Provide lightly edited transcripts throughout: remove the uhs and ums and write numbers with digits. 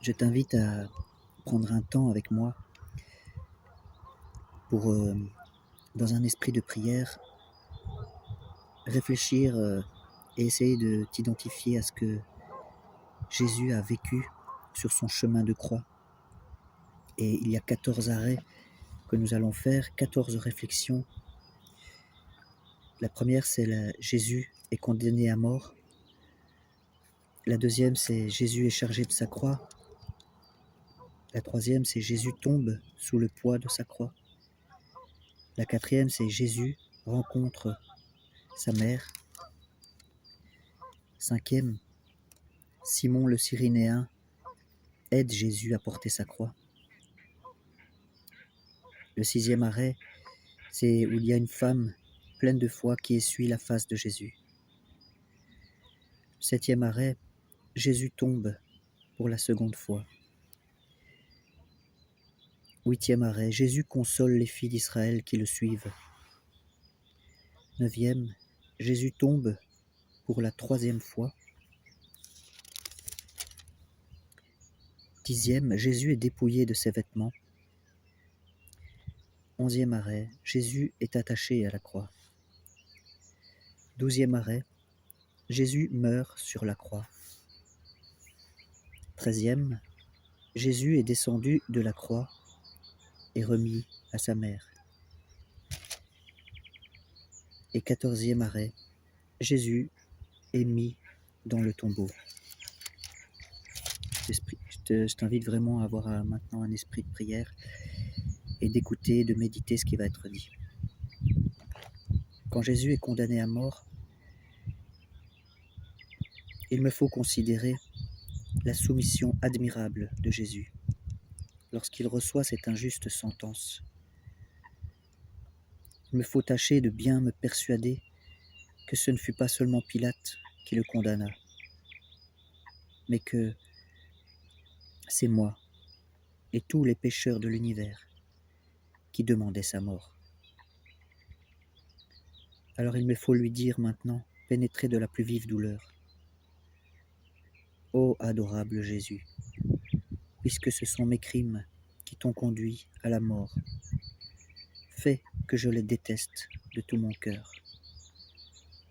Je t'invite à prendre un temps avec moi pour, dans un esprit de prière, réfléchir, et essayer de t'identifier à ce que Jésus a vécu sur son chemin de croix. Et il y a 14 arrêts que nous allons faire, 14 réflexions. La première, c'est Jésus est condamné à mort. La deuxième, c'est Jésus est chargé de sa croix. La troisième, c'est Jésus tombe sous le poids de sa croix. La quatrième, c'est Jésus rencontre sa mère. Cinquième, Simon le Cyrénéen aide Jésus à porter sa croix. Le sixième arrêt, c'est où il y a une femme pleine de foi qui essuie la face de Jésus. Septième arrêt, Jésus tombe pour la seconde fois. Huitième arrêt, Jésus console les filles d'Israël qui le suivent. Neuvième, Jésus tombe pour la troisième fois. Dixième, Jésus est dépouillé de ses vêtements. Onzième arrêt, Jésus est attaché à la croix. Douzième arrêt, Jésus meurt sur la croix. 13e, Jésus est descendu de la croix et remis à sa mère. Et 14e arrêt, Jésus est mis dans le tombeau. Je t'invite vraiment à avoir maintenant un esprit de prière et d'écouter, de méditer ce qui va être dit. Quand Jésus est condamné à mort, il me faut considérer la soumission admirable de Jésus lorsqu'il reçoit cette injuste sentence. Il me faut tâcher de bien me persuader que ce ne fut pas seulement Pilate qui le condamna, mais que c'est moi et tous les pécheurs de l'univers qui demandaient sa mort. Alors il me faut lui dire maintenant, pénétré de la plus vive douleur: ô adorable Jésus, puisque ce sont mes crimes qui t'ont conduit à la mort, fais que je les déteste de tout mon cœur,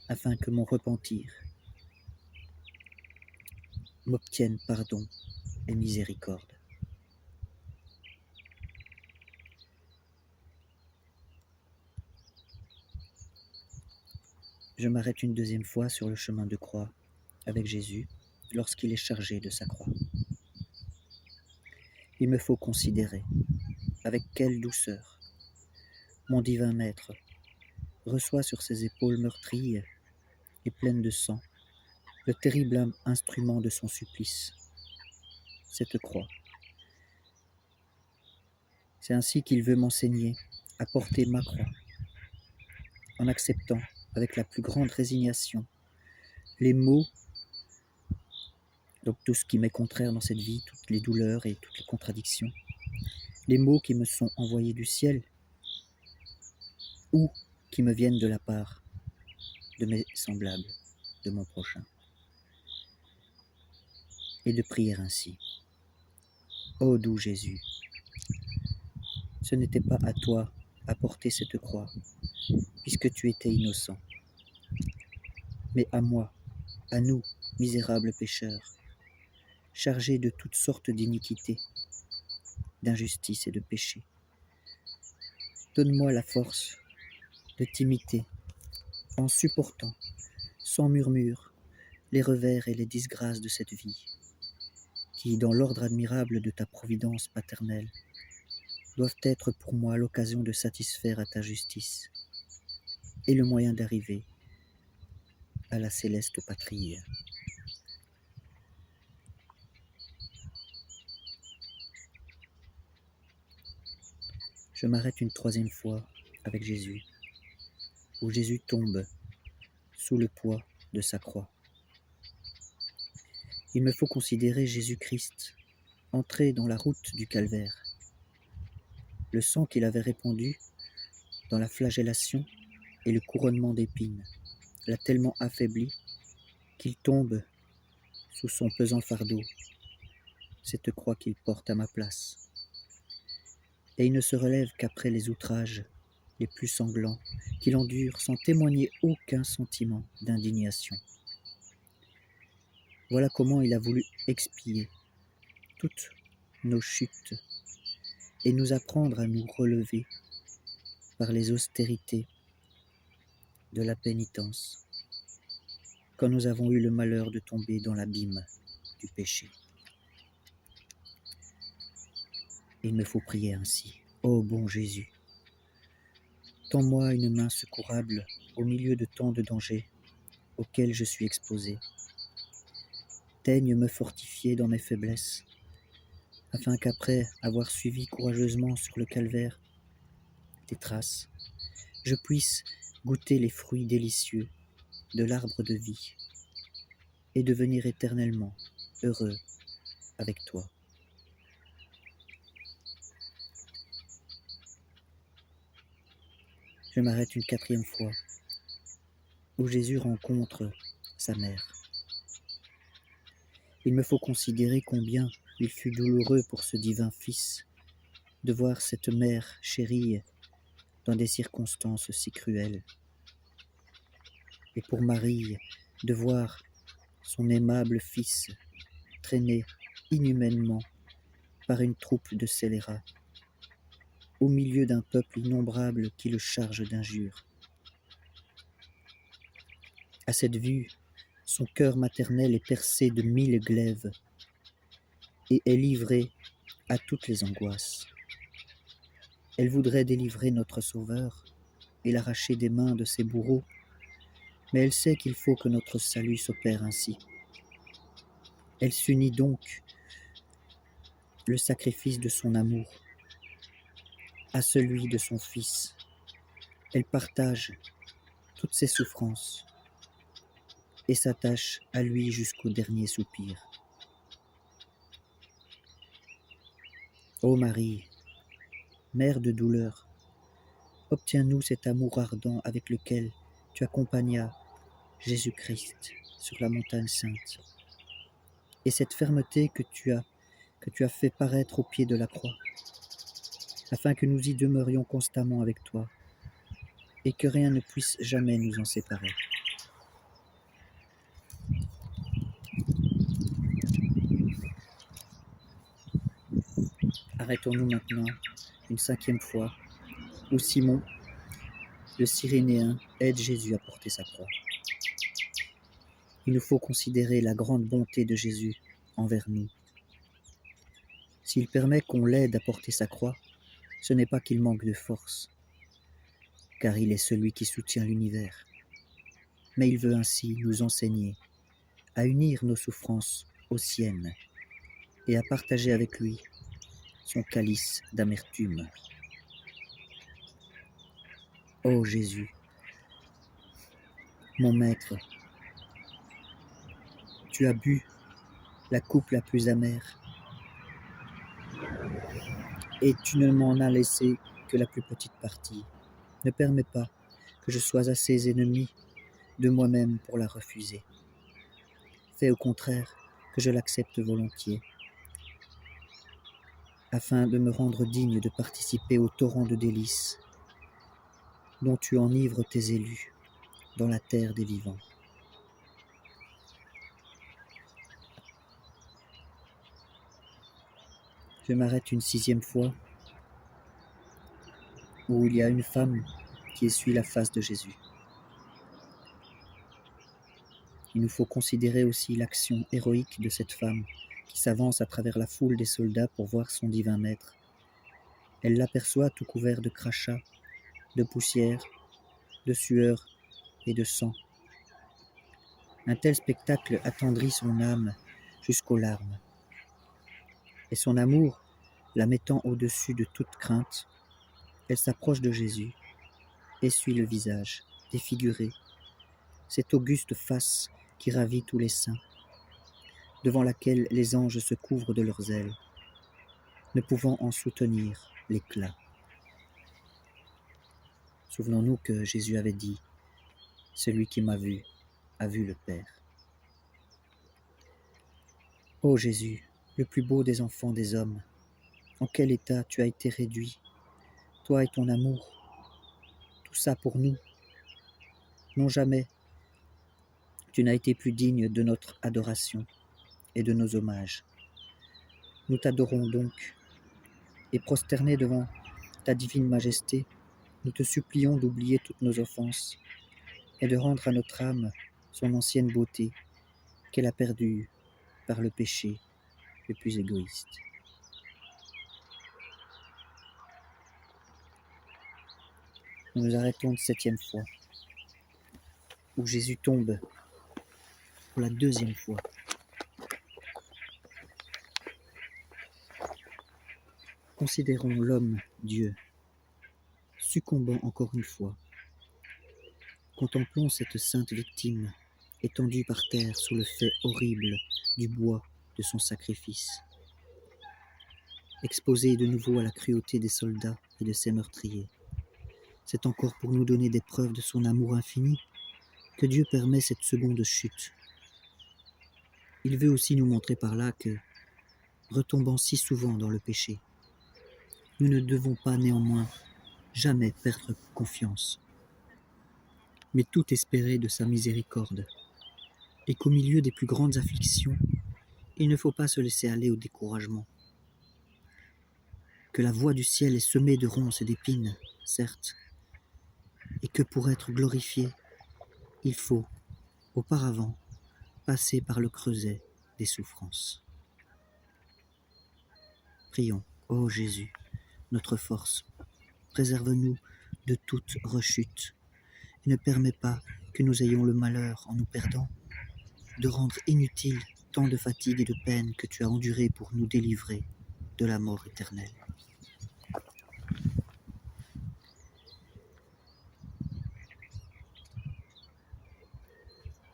afin que mon repentir m'obtienne pardon et miséricorde. Je m'arrête une deuxième fois sur le chemin de croix avec Jésus lorsqu'il est chargé de sa croix. Il me faut considérer avec quelle douceur mon divin Maître reçoit sur ses épaules meurtries et pleines de sang le terrible instrument de son supplice, cette croix. C'est ainsi qu'il veut m'enseigner à porter ma croix, en acceptant avec la plus grande résignation les maux, donc tout ce qui m'est contraire dans cette vie, toutes les douleurs et toutes les contradictions, les maux qui me sont envoyés du ciel ou qui me viennent de la part de mes semblables, de mon prochain. Et de prier ainsi: ô doux Jésus, ce n'était pas à toi à porter cette croix, puisque tu étais innocent, mais à moi, à nous, misérables pécheurs, chargés de toutes sortes d'iniquités, d'injustice et de péché. Donne-moi la force de t'imiter en supportant, sans murmure, les revers et les disgrâces de cette vie, qui, dans l'ordre admirable de ta providence paternelle, doivent être pour moi l'occasion de satisfaire à ta justice et le moyen d'arriver à la céleste patrie. Je m'arrête une troisième fois avec Jésus, où Jésus tombe sous le poids de sa croix. Il me faut considérer Jésus-Christ entré dans la route du calvaire. Le sang qu'il avait répandu dans la flagellation et le couronnement d'épines l'a tellement affaibli qu'il tombe sous son pesant fardeau cette croix qu'il porte à ma place. Et il ne se relève qu'après les outrages les plus sanglants qu'il endure sans témoigner aucun sentiment d'indignation. Voilà comment il a voulu expier toutes nos chutes et nous apprendre à nous relever par les austérités de la pénitence quand nous avons eu le malheur de tomber dans l'abîme du péché. Il me faut prier ainsi. Ô bon Jésus, tends-moi une main secourable au milieu de tant de dangers auxquels je suis exposé. Daigne me fortifier dans mes faiblesses, afin qu'après avoir suivi courageusement sur le calvaire tes traces, je puisse goûter les fruits délicieux de l'arbre de vie et devenir éternellement heureux avec toi. Je m'arrête une 4e fois, où Jésus rencontre sa mère. Il me faut considérer combien il fut douloureux pour ce divin Fils de voir cette mère chérie dans des circonstances si cruelles, et pour Marie de voir son aimable Fils traîné inhumainement par une troupe de scélérats, au milieu d'un peuple innombrable qui le charge d'injures. À cette vue, son cœur maternel est percé de 1000 glaives et est livré à toutes les angoisses. Elle voudrait délivrer notre Sauveur et l'arracher des mains de ses bourreaux, mais elle sait qu'il faut que notre salut s'opère ainsi. Elle s'unit donc le sacrifice de son amour à celui de son Fils. Elle partage toutes ses souffrances et s'attache à lui jusqu'au dernier soupir. Ô Marie, mère de douleur, obtiens-nous cet amour ardent avec lequel tu accompagnas Jésus-Christ sur la montagne sainte, et cette fermeté que tu as fait paraître au pied de la croix, afin que nous y demeurions constamment avec toi, et que rien ne puisse jamais nous en séparer. Arrêtons-nous maintenant une 5e fois, où Simon, le Cyrénéen, aide Jésus à porter sa croix. Il nous faut considérer la grande bonté de Jésus envers nous. S'il permet qu'on l'aide à porter sa croix, ce n'est pas qu'il manque de force, car il est celui qui soutient l'univers. Mais il veut ainsi nous enseigner à unir nos souffrances aux siennes et à partager avec lui son calice d'amertume. Ô Jésus, mon Maître, tu as bu la coupe la plus amère, et tu ne m'en as laissé que la plus petite partie. Ne permets pas que je sois assez ennemi de moi-même pour la refuser. Fais au contraire que je l'accepte volontiers, afin de me rendre digne de participer au torrent de délices dont tu enivres tes élus dans la terre des vivants. Je m'arrête une 6e fois, où il y a une femme qui essuie la face de Jésus. Il nous faut considérer aussi l'action héroïque de cette femme qui s'avance à travers la foule des soldats pour voir son divin maître. Elle l'aperçoit tout couvert de crachats, de poussière, de sueur et de sang. Un tel spectacle attendrit son âme jusqu'aux larmes. Et son amour, la mettant au-dessus de toute crainte, elle s'approche de Jésus, essuie le visage, défiguré, cette auguste face qui ravit tous les saints, devant laquelle les anges se couvrent de leurs ailes, ne pouvant en soutenir l'éclat. Souvenons-nous que Jésus avait dit « Celui qui m'a vu a vu le Père ». Ô Jésus, le plus beau des enfants des hommes, en quel état tu as été réduit, toi et ton amour, tout ça pour nous. Non, jamais tu n'as été plus digne de notre adoration et de nos hommages. Nous t'adorons donc, et prosternés devant ta divine majesté, nous te supplions d'oublier toutes nos offenses et de rendre à notre âme son ancienne beauté qu'elle a perdue par le péché le plus égoïste. Nous nous arrêtons une 7e fois, où Jésus tombe pour la 2e fois. Considérons l'homme, Dieu, succombant encore une fois. Contemplons cette sainte victime, étendue par terre sous le fait horrible du bois de son sacrifice. Exposée de nouveau à la cruauté des soldats et de ses meurtriers. C'est encore pour nous donner des preuves de son amour infini que Dieu permet cette seconde chute. Il veut aussi nous montrer par là que, retombant si souvent dans le péché, nous ne devons pas néanmoins jamais perdre confiance, mais tout espérer de sa miséricorde, et qu'au milieu des plus grandes afflictions, il ne faut pas se laisser aller au découragement. Que la voie du ciel est semée de ronces et d'épines, certes, et que pour être glorifié, il faut, auparavant, passer par le creuset des souffrances. Prions, ô Jésus, notre force, préserve-nous de toute rechute, et ne permets pas que nous ayons le malheur, en nous perdant, de rendre inutile tant de fatigue et de peine que tu as enduré pour nous délivrer de la mort éternelle.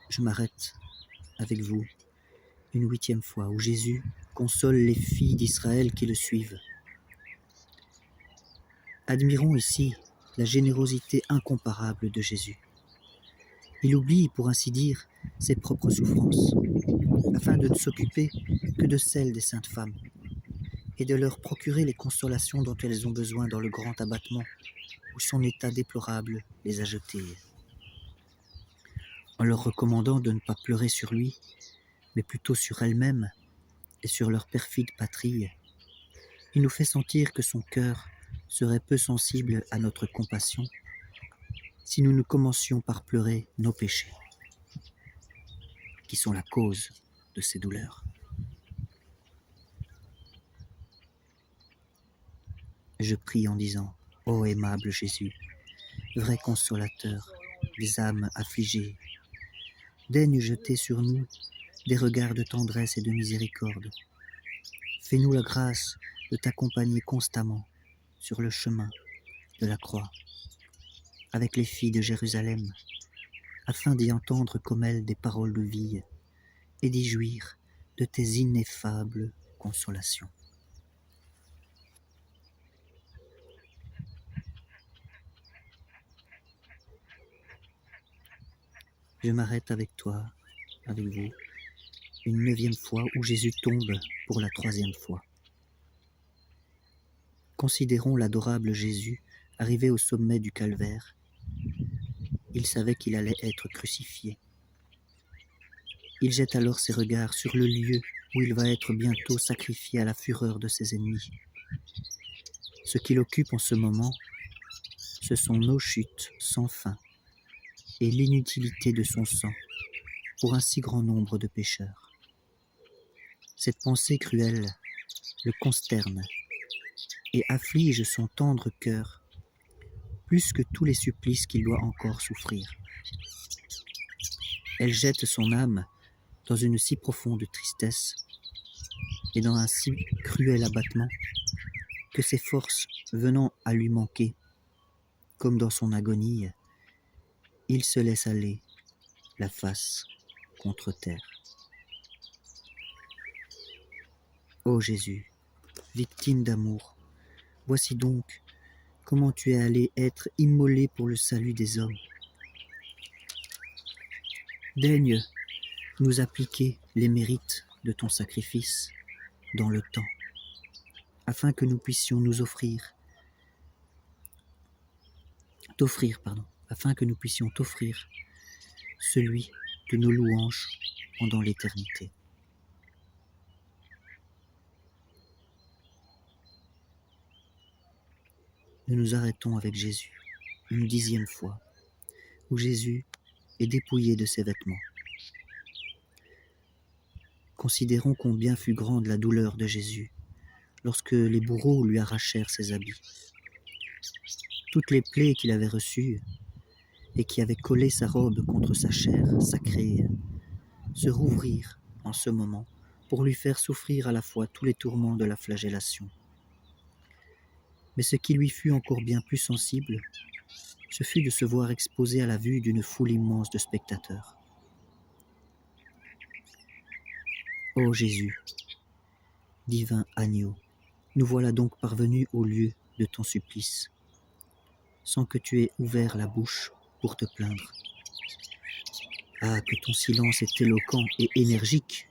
Je m'arrête avec vous une 8e fois où Jésus console les filles d'Israël qui le suivent. Admirons ici la générosité incomparable de Jésus. Il oublie, pour ainsi dire, ses propres souffrances, afin de ne s'occuper que de celles des saintes femmes, et de leur procurer les consolations dont elles ont besoin dans le grand abattement où son état déplorable les a jetées. En leur recommandant de ne pas pleurer sur lui, mais plutôt sur elles-mêmes et sur leur perfide patrie, il nous fait sentir que son cœur serait peu sensible à notre compassion si nous ne commencions par pleurer nos péchés, qui sont la cause de ces douleurs. Je prie en disant, ô aimable Jésus, vrai consolateur des âmes affligées, daigne jeter sur nous des regards de tendresse et de miséricorde. Fais-nous la grâce de t'accompagner constamment sur le chemin de la croix, avec les filles de Jérusalem, afin d'y entendre comme elles des paroles de vie et d'y jouir de tes ineffables consolations. Je m'arrête avec toi, avec vous, une 9e fois où Jésus tombe pour la 3e fois. Considérons l'adorable Jésus arrivé au sommet du calvaire. Il savait qu'il allait être crucifié. Il jette alors ses regards sur le lieu où il va être bientôt sacrifié à la fureur de ses ennemis. Ce qui l'occupe en ce moment, ce sont nos chutes sans fin et l'inutilité de son sang pour un si grand nombre de pécheurs. Cette pensée cruelle le consterne et afflige son tendre cœur plus que tous les supplices qu'il doit encore souffrir. Elle jette son âme dans une si profonde tristesse et dans un si cruel abattement que ses forces venant à lui manquer, comme dans son agonie, il se laisse aller, la face contre terre. Ô Jésus, victime d'amour, voici donc comment tu es allé être immolé pour le salut des hommes. Daigne nous appliquer les mérites de ton sacrifice dans le temps, afin que nous puissions nous afin que nous puissions t'offrir celui de nos louanges pendant l'éternité. Nous nous arrêtons avec Jésus une 10e fois, où Jésus est dépouillé de ses vêtements. Considérons combien fut grande la douleur de Jésus lorsque les bourreaux lui arrachèrent ses habits. Toutes les plaies qu'il avait reçues et qui avaient collé sa robe contre sa chair sacrée se rouvrirent en ce moment pour lui faire souffrir à la fois tous les tourments de la flagellation. Mais ce qui lui fut encore bien plus sensible, ce fut de se voir exposé à la vue d'une foule immense de spectateurs. Ô Jésus, divin agneau, nous voilà donc parvenus au lieu de ton supplice, sans que tu aies ouvert la bouche pour te plaindre. Ah, que ton silence est éloquent et énergique!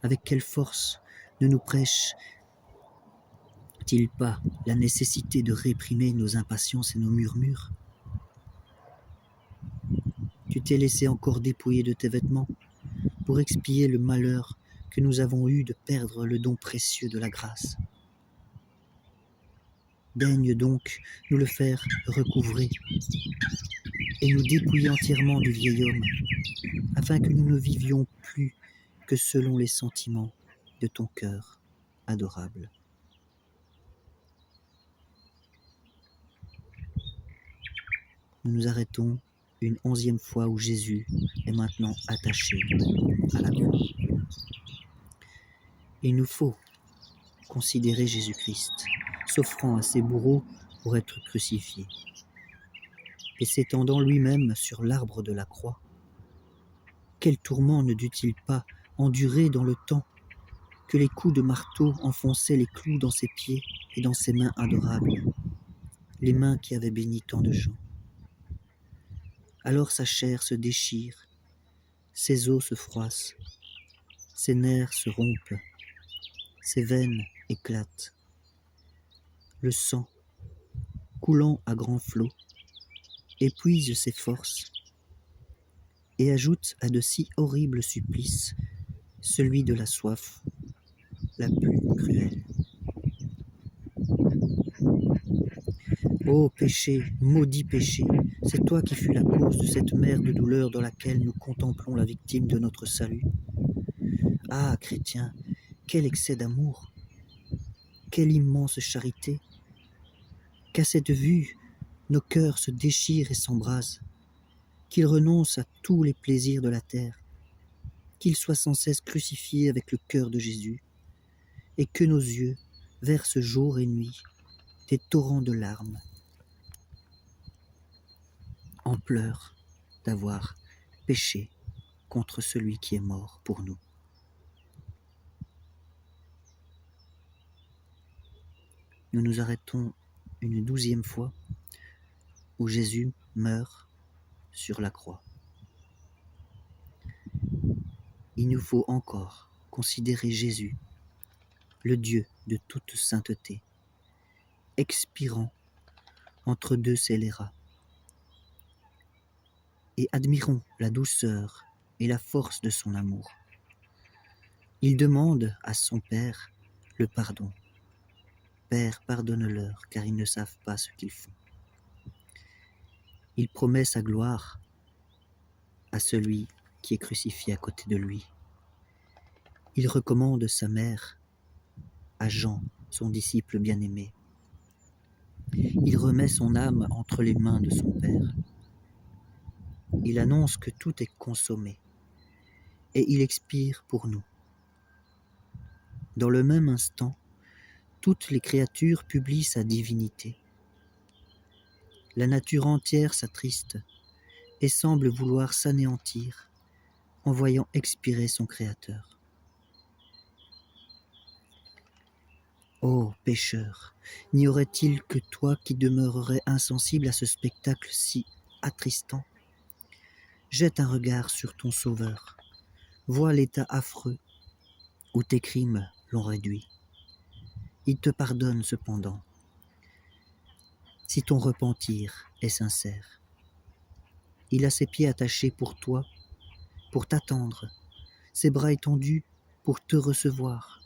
Avec quelle force ne nous prêche-t-il pas la nécessité de réprimer nos impatiences et nos murmures? Tu t'es laissé encore dépouiller de tes vêtements pour expier le malheur que nous avons eu de perdre le don précieux de la grâce. Daigne donc nous le faire recouvrer et nous dépouiller entièrement du vieil homme, afin que nous ne vivions plus que selon les sentiments de ton cœur adorable. Nous nous arrêtons une 11e fois où Jésus est maintenant attaché à la croix. Il nous faut considérer Jésus-Christ s'offrant à ses bourreaux pour être crucifié et s'étendant lui-même sur l'arbre de la croix. Quel tourment ne dut-il pas endurer dans le temps que les coups de marteau enfonçaient les clous dans ses pieds et dans ses mains adorables, les mains qui avaient béni tant de gens. Alors sa chair se déchire, ses os se froissent, ses nerfs se rompent, ses veines éclatent. Le sang, coulant à grands flots, épuise ses forces et ajoute à de si horribles supplices celui de la soif la plus cruelle. Ô péché, maudit péché, c'est toi qui fus la cause de cette mer de douleur dans laquelle nous contemplons la victime de notre salut. Ah, chrétien, quel excès d'amour, quelle immense charité, qu'à cette vue, nos cœurs se déchirent et s'embrasent, qu'ils renoncent à tous les plaisirs de la terre, qu'ils soient sans cesse crucifiés avec le cœur de Jésus, et que nos yeux versent jour et nuit des torrents de larmes, en pleurs d'avoir péché contre celui qui est mort pour nous. Nous nous arrêtons une 12e fois où Jésus meurt sur la croix. Il nous faut encore considérer Jésus, le Dieu de toute sainteté, expirant entre deux scélérats. Et admirons la douceur et la force de son amour. Il demande à son Père le pardon. Père, pardonne-leur, car ils ne savent pas ce qu'ils font. Il promet sa gloire à celui qui est crucifié à côté de lui. Il recommande sa mère à Jean, son disciple bien-aimé. Il remet son âme entre les mains de son Père. Il annonce que tout est consommé et il expire pour nous. Dans le même instant, toutes les créatures publient sa divinité. La nature entière s'attriste et semble vouloir s'anéantir en voyant expirer son Créateur. Ô pécheur, n'y aurait-il que toi qui demeurerais insensible à ce spectacle si attristant? Jette un regard sur ton Sauveur, vois l'état affreux où tes crimes l'ont réduit. Il te pardonne cependant, si ton repentir est sincère. Il a ses pieds attachés pour toi, pour t'attendre, ses bras étendus pour te recevoir,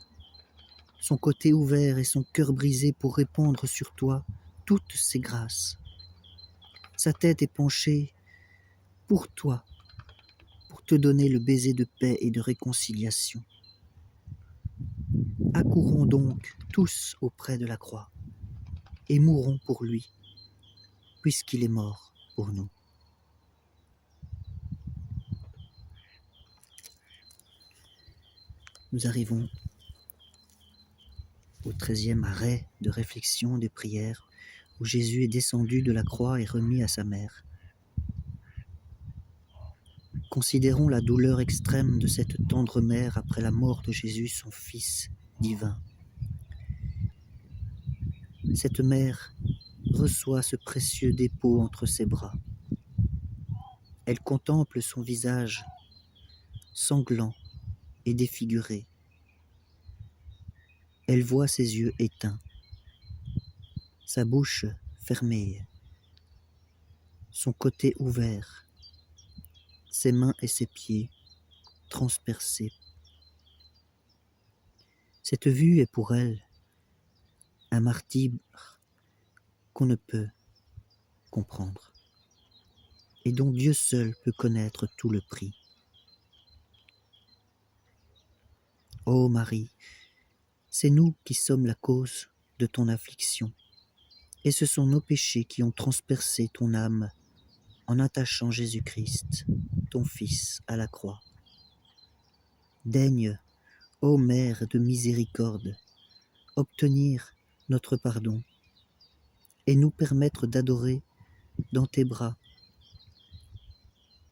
son côté ouvert et son cœur brisé pour répandre sur toi toutes ses grâces. Sa tête est penchée pour toi, pour te donner le baiser de paix et de réconciliation. Accourons donc tous auprès de la croix et mourons pour lui, puisqu'il est mort pour nous. Nous arrivons au 13e arrêt de réflexion des prières, où Jésus est descendu de la croix et remis à sa mère. Considérons la douleur extrême de cette tendre mère après la mort de Jésus, son Fils divin. Cette mère reçoit ce précieux dépôt entre ses bras. Elle contemple son visage sanglant et défiguré. Elle voit ses yeux éteints, sa bouche fermée, son côté ouvert, ses mains et ses pieds transpercés. Cette vue est pour elle un martyre qu'on ne peut comprendre et dont Dieu seul peut connaître tout le prix. Ô Marie, c'est nous qui sommes la cause de ton affliction, et ce sont nos péchés qui ont transpercé ton âme en attachant Jésus-Christ, ton Fils, à la croix. Daigne, ô Mère de miséricorde, obtenir notre pardon et nous permettre d'adorer dans tes bras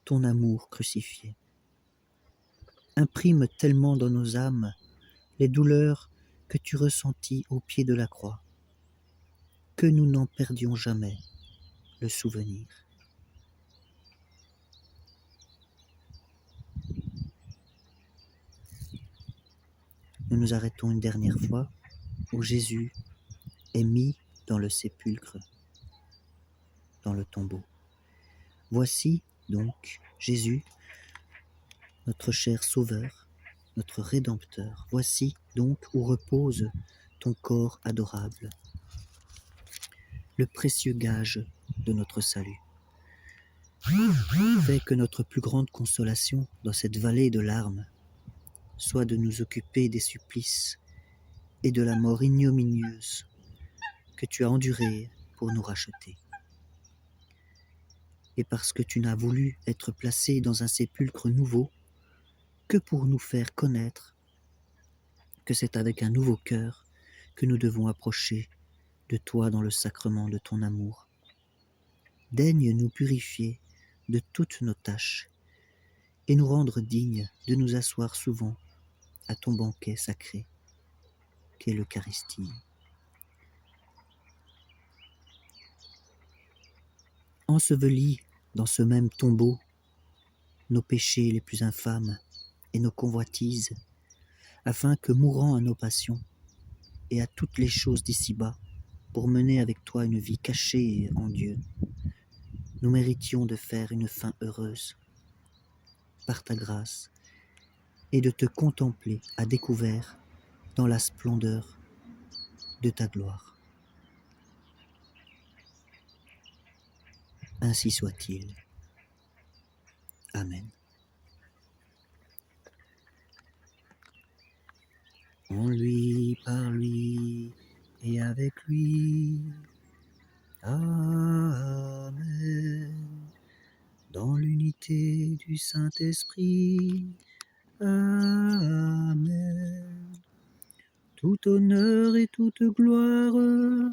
ton amour crucifié. Imprime tellement dans nos âmes les douleurs que tu ressentis au pied de la croix, que nous n'en perdions jamais le souvenir. Nous nous arrêtons une dernière fois où Jésus est mis dans le sépulcre, dans le tombeau. Voici donc Jésus, notre cher Sauveur, notre Rédempteur. Voici donc où repose ton corps adorable, le précieux gage de notre salut. Fais que notre plus grande consolation dans cette vallée de larmes soit de nous occuper des supplices et de la mort ignominieuse que tu as endurée pour nous racheter. Et parce que tu n'as voulu être placé dans un sépulcre nouveau que pour nous faire connaître que c'est avec un nouveau cœur que nous devons approcher de toi dans le sacrement de ton amour. Daigne nous purifier de toutes nos tâches et nous rendre dignes de nous asseoir souvent à ton banquet sacré qu'est l'Eucharistie. Ensevelis dans ce même tombeau nos péchés les plus infâmes et nos convoitises, afin que, mourant à nos passions et à toutes les choses d'ici-bas, pour mener avec toi une vie cachée en Dieu, nous méritions de faire une fin heureuse par ta grâce et de te contempler à découvert dans la splendeur de ta gloire. Ainsi soit-il. Amen. En lui, par lui et avec lui. Amen. Dans l'unité du Saint-Esprit. Amen. Tout honneur et toute gloire